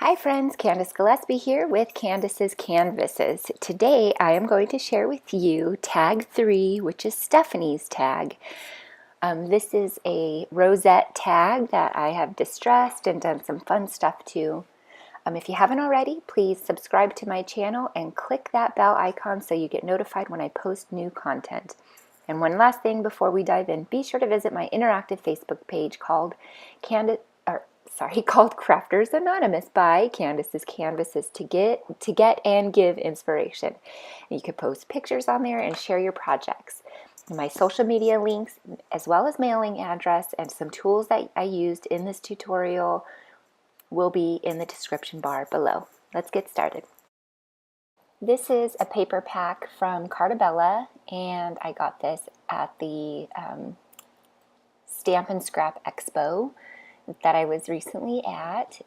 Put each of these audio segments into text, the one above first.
Hi friends, Candace Gillespie here with Candace's Canvases. Today I am going to share with you tag 3, which is Stephanie's tag. This is a rosette tag that I have distressed and done some fun stuff to. If you haven't already, please subscribe to my channel and click that bell icon so you get notified when I post new content. And one last thing before we dive in, be sure to visit my interactive Facebook page called called Crafters Anonymous by Candace's Canvases to get and give inspiration. And you can post pictures on there and share your projects. My social media links, as well as mailing address and some tools that I used in this tutorial will be in the description bar below. Let's get started. This is a paper pack from Carta, and I got this at the Stamp and Scrap Expo that I was recently at,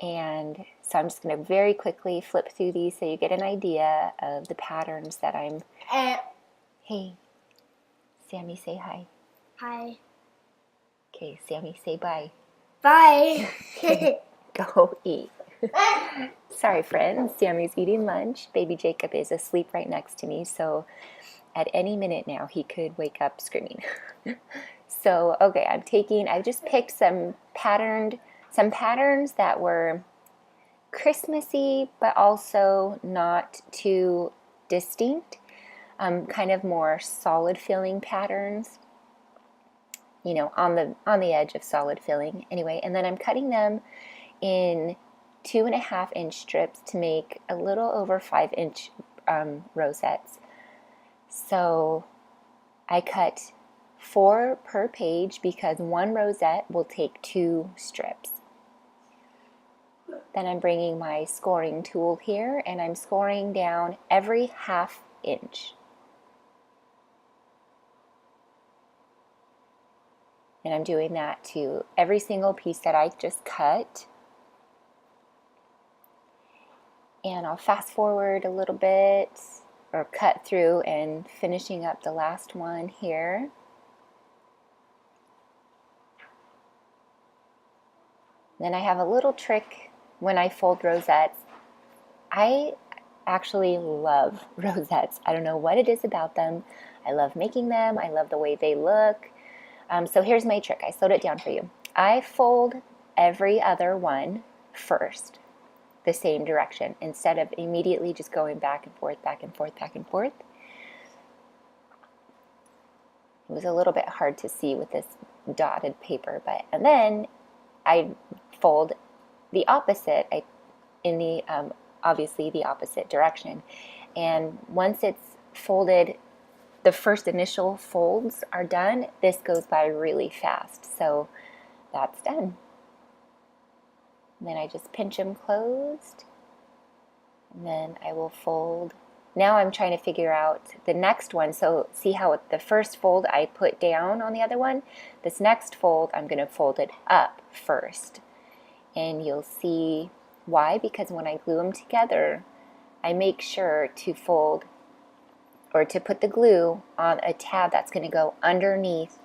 and so I'm just going to very quickly flip through these so you get an idea of the patterns that I'm... Hey, Sammy, say hi. Hi. Okay, Sammy, say bye. Bye. Go eat. Sorry, friends. Sammy's eating lunch. Baby Jacob is asleep right next to me, so at any minute now he could wake up screaming. So, okay, I just picked some patterns that were Christmassy, but also not too distinct, kind of more solid filling patterns, you know, on the edge of solid filling. Anyway, and then I'm cutting them in 2.5-inch strips to make a little over 5-inch rosettes. So I cut 4 per page because one rosette will take 2 strips. Then I'm bringing my scoring tool here and I'm scoring down every 1/2 inch. And I'm doing that to every single piece that I just cut. And I'll fast forward a little bit or cut through and finishing up the last one here. Then I have a little trick when I fold rosettes. I actually love rosettes. I don't know what it is about them. I love making them. I love the way they look. So here's my trick. I sewed it down for you. I fold every other one first, the same direction, instead of immediately just going back and forth, back and forth, back and forth. It was a little bit hard to see with this dotted paper, and then I fold the opposite, obviously the opposite direction. And once it's folded, the first initial folds are done, this goes by really fast. So that's done. And then I just pinch them closed, and then I will fold. Now I'm trying to figure out the next one. So see how the first fold I put down on the other one? This next fold, I'm going to fold it up first. And you'll see why, because when I glue them together, I make sure to fold or to put the glue on a tab that's going to go underneath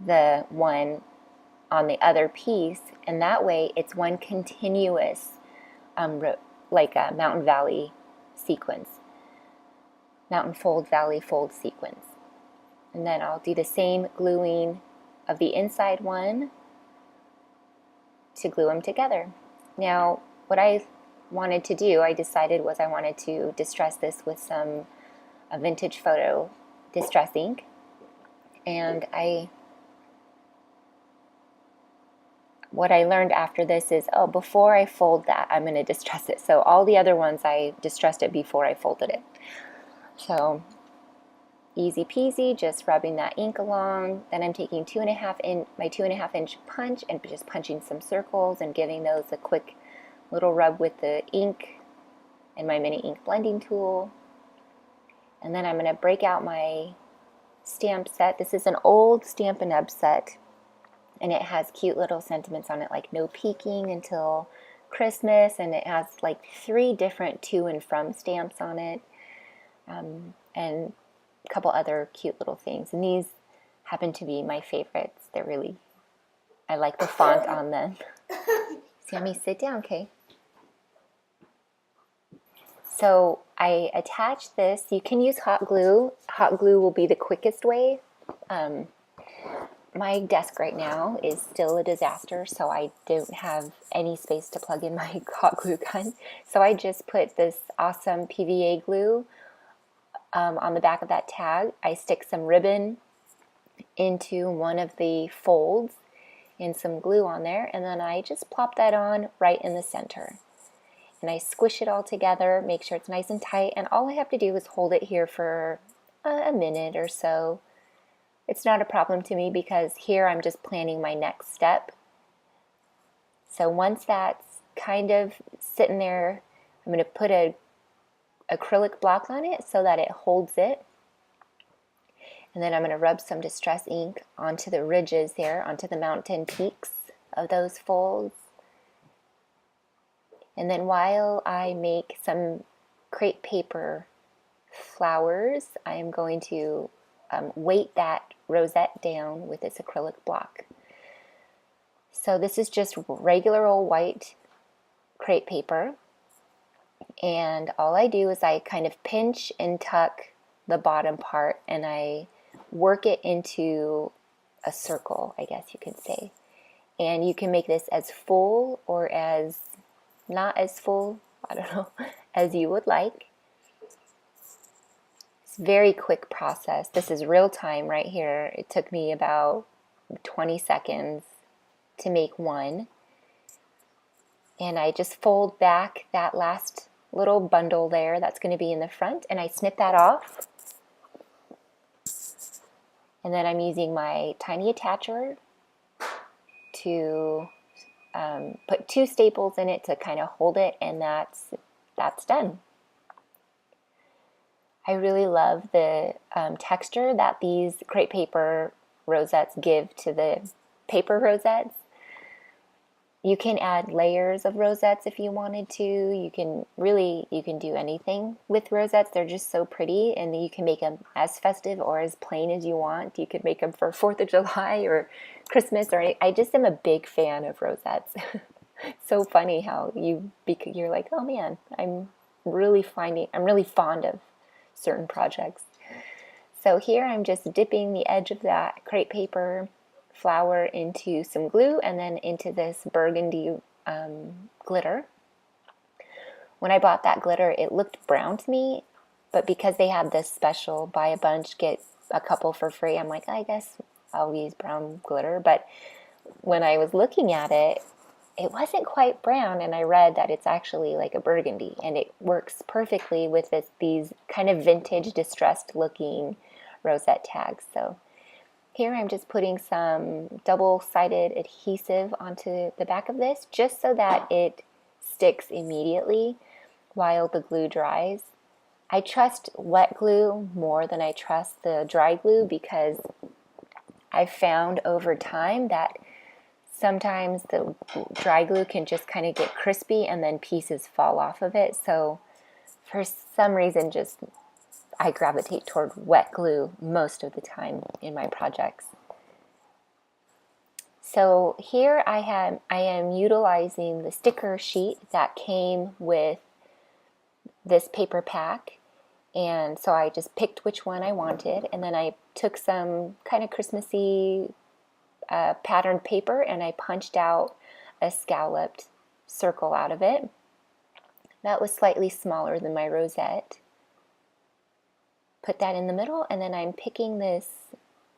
the one on the other piece, and that way it's one continuous, like a mountain valley sequence. Mountain fold, valley fold sequence. And then I'll do the same gluing of the inside one to glue them together. Now, what I wanted to do, I decided was I wanted to distress this with some vintage photo distress ink. And what I learned after this is, before I fold that, I'm going to distress it. So all the other ones, I distressed it before I folded it. So easy peasy, just rubbing that ink along. Then I'm taking my 2.5-inch punch and just punching some circles and giving those a quick little rub with the ink and my mini ink blending tool. And then I'm going to break out my stamp set. This is an old Stamp and Nub set, and it has cute little sentiments on it, like no peeking until Christmas, and it has like 3 different to and from stamps on it, and a couple other cute little things. And these happen to be my favorites. I like the font on them. Sammy, sit down, okay? So I attach this. You can use hot glue. Hot glue will be the quickest way. My desk right now is still a disaster, so I don't have any space to plug in my hot glue gun. So I just put this awesome PVA glue on the back of that tag. I stick some ribbon into one of the folds and some glue on there, and then I just plop that on right in the center. And I squish it all together, make sure it's nice and tight, and all I have to do is hold it here for a minute or so. It's not a problem to me because here I'm just planning my next step. So once that's kind of sitting there, I'm going to put an acrylic block on it so that it holds it. And then I'm going to rub some distress ink onto the ridges there, onto the mountain peaks of those folds. And then while I make some crepe paper flowers, I'm going to weight that rosette down with this acrylic block. So this is just regular old white crepe paper, and all I do is I kind of pinch and tuck the bottom part and I work it into a circle, I guess you could say. And you can make this as full or as not as full, I don't know, as you would like. Very quick process. This is real time right here. It took me about 20 seconds to make one. And I just fold back that last little bundle there that's going to be in the front, and I snip that off. And then I'm using my tiny attacher to put 2 staples in it to kind of hold it, and that's done. I really love the texture that these crepe paper rosettes give to the paper rosettes. You can add layers of rosettes if you wanted to. You can do anything with rosettes. They're just so pretty, and you can make them as festive or as plain as you want. You could make them for 4th of July or Christmas, or I just am a big fan of rosettes. So funny how you're like, oh man, I'm really fond of certain projects. So here I'm just dipping the edge of that crepe paper flower into some glue and then into this burgundy glitter. When I bought that glitter, it looked brown to me, but because they had this special buy a bunch, get a couple for free, I'm like, I guess I'll use brown glitter. But when I was looking at it, it wasn't quite brown, and I read that it's actually like a burgundy, and it works perfectly with these kind of vintage distressed looking rosette tags. So here I'm just putting some double-sided adhesive onto the back of this just so that it sticks immediately while the glue dries. I trust wet glue more than I trust the dry glue because I've found over time that sometimes the dry glue can just kind of get crispy and then pieces fall off of it. So for some reason, I gravitate toward wet glue most of the time in my projects. So here I am utilizing the sticker sheet that came with this paper pack. And so I just picked which one I wanted, and then I took some kind of Christmassy patterned paper and I punched out a scalloped circle out of it. That was slightly smaller than my rosette. Put that in the middle, and then I'm picking this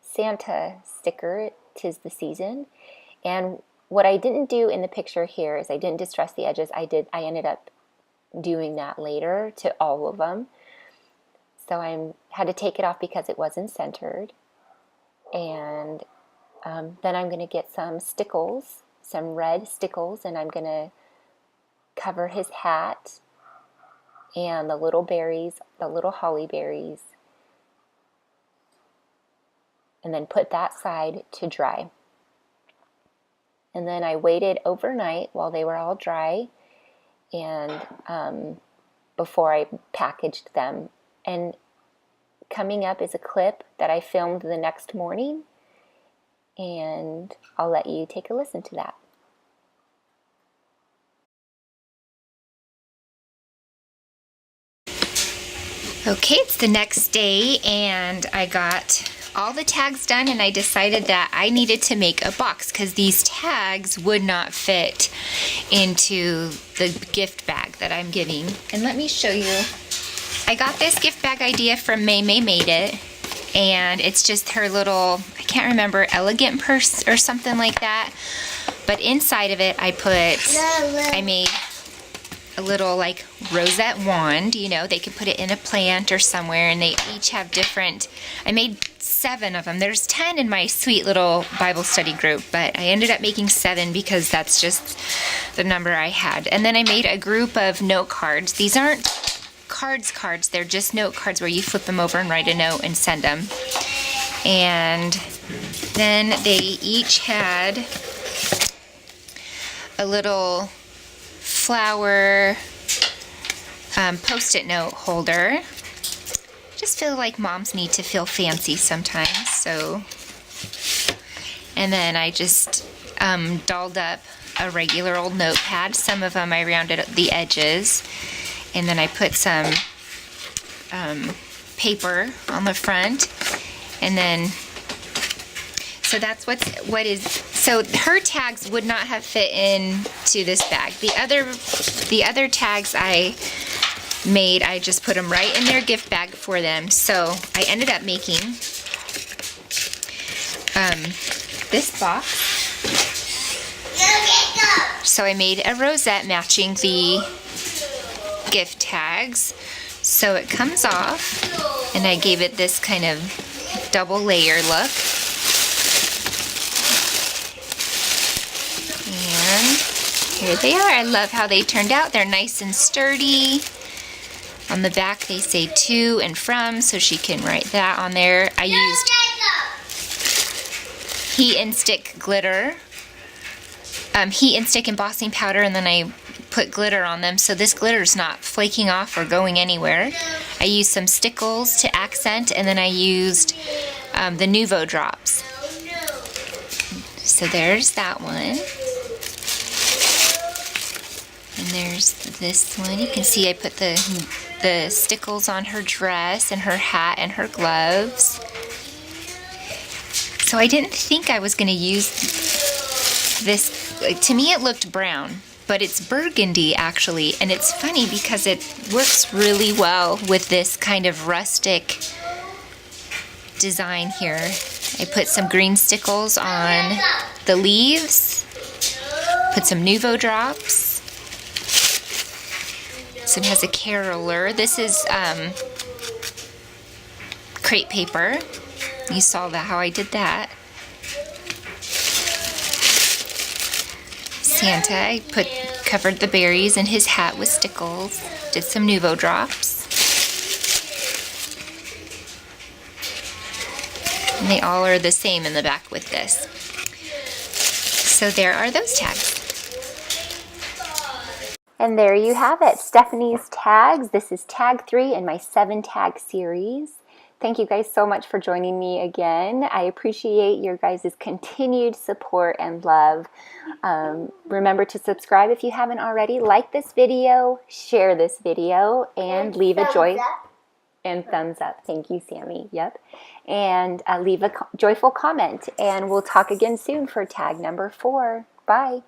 Santa sticker, 'Tis the Season. And what I didn't do in the picture here is I didn't distress the edges. I ended up doing that later to all of them. So I had to take it off because it wasn't centered. And then I'm going to get some stickles, some red stickles, and I'm going to cover his hat and the little berries, the little holly berries, and then put that side to dry. And then I waited overnight while they were all dry, and before I packaged them. And coming up is a clip that I filmed the next morning, and I'll let you take a listen to that. Okay, it's the next day and I got all the tags done, and I decided that I needed to make a box because these tags would not fit into the gift bag that I'm giving. And let me show you. I got this gift bag idea from May Made It, and it's just her little, I can't remember, elegant purse or something like that. But inside of it I made a little like rosette wand, you know, they could put it in a plant or somewhere, and they each have different, I made 7 of them. There's 10 in my sweet little Bible study group, but I ended up making 7 because that's just the number I had. And then I made a group of note cards. These aren't cards, they're just note cards where you flip them over and write a note and send them. And then they each had a little flower post-it note holder. Just feel like moms need to feel fancy sometimes, so. And then I just dolled up a regular old notepad. Some of them I rounded up the edges, and then I put some paper on the front, and then so that's what is. So her tags would not have fit into this bag. The other tags I made, I just put them right in their gift bag for them. So I ended up making this box. So I made a rosette matching the gift tags. So it comes off, and I gave it this kind of double layer look. And here they are. I love how they turned out. They're nice and sturdy. On the back they say to and from, so she can write that on there. I used heat and stick glitter, heat and stick embossing powder, and then I put glitter on them, so this glitter is not flaking off or going anywhere. I used some stickles to accent, and then I used the Nuvo drops. So there's that one. And there's this one. You can see I put the stickles on her dress and her hat and her gloves. So I didn't think I was going to use this. To me it looked brown, but it's burgundy actually, and it's funny because it works really well with this kind of rustic design here. I put some green stickles on the leaves, put some Nuvo drops. This one has a caroler. This is crepe paper. You saw that, how I did that. Santa, I covered the berries in his hat with stickles. Did some Nuvo drops. And they all are the same in the back with this. So there are those tags. And there you have it, Stephanie's tags. This is tag 3 in my 7 tag series. Thank you guys so much for joining me again. I appreciate your guys' continued support and love. Remember to subscribe if you haven't already. Like this video, share this video, and leave a thumbs up. Thank you, Sammy. Yep. And leave a joyful comment. And we'll talk again soon for tag number 4. Bye.